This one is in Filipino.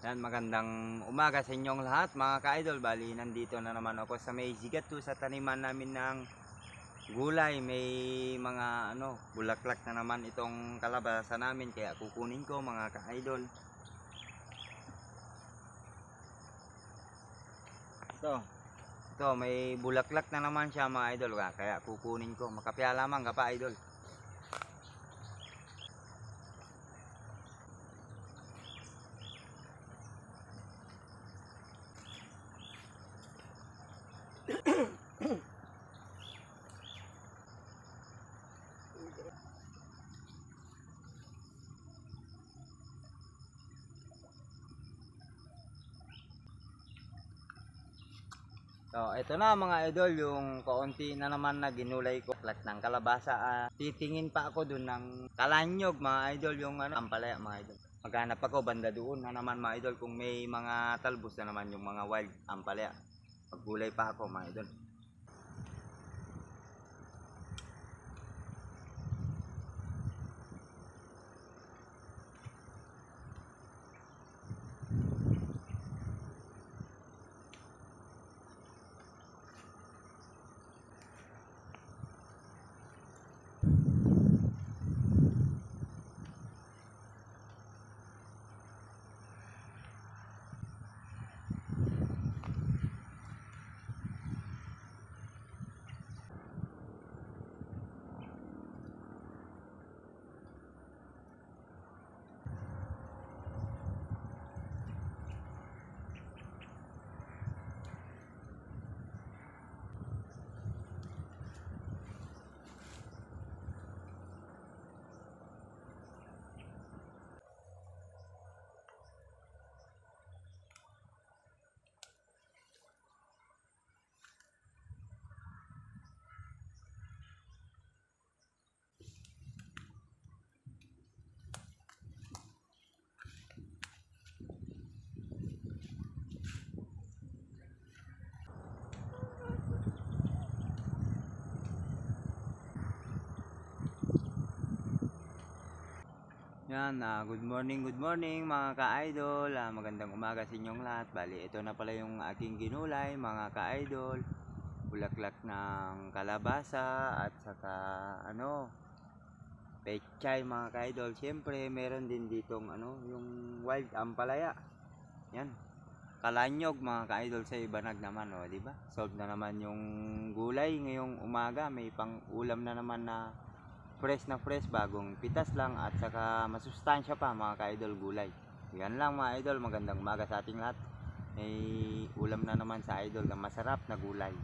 Yan, magandang umaga sa inyong lahat mga ka-idol. Bali, nandito na naman ako sa may sigat sa taniman namin ng gulay. May mga bulaklak na naman itong kalabasa namin, kaya kukunin ko mga ka-idol. Ito, may bulaklak na naman siya mga idol, kaya kukunin ko. Makapya lamang ka pa idol. So, ito na mga idol, yung kaunti na naman na ginulay ko plak ng kalabasa. Titingin pa ako dun ng kalanyog mga idol, yung ampalaya mga idol. Maghanap ako banda doon na naman mga idol kung may mga talbos na naman yung mga wild ampalaya. Paggulay pa ako mga idol. Yan, good morning mga ka-idol. Magandang umaga sa inyong lahat. Bali, ito na pala yung aking ginulay mga ka-idol. Bulaklak ng kalabasa at saka pechay mga ka-idol. Siyempre, meron din ditong yung wild ampalaya. Yan. Kalanyog mga ka-idol sa ibanag naman, di ba? Solve na naman yung gulay ngayong umaga. May pang-ulam na naman na fresh, bagong pitas lang at saka masustansya pa mga ka-idol gulay. Yan lang mga idol, magandang umaga sa ating lahat. May ulam na naman sa idol na masarap na gulay.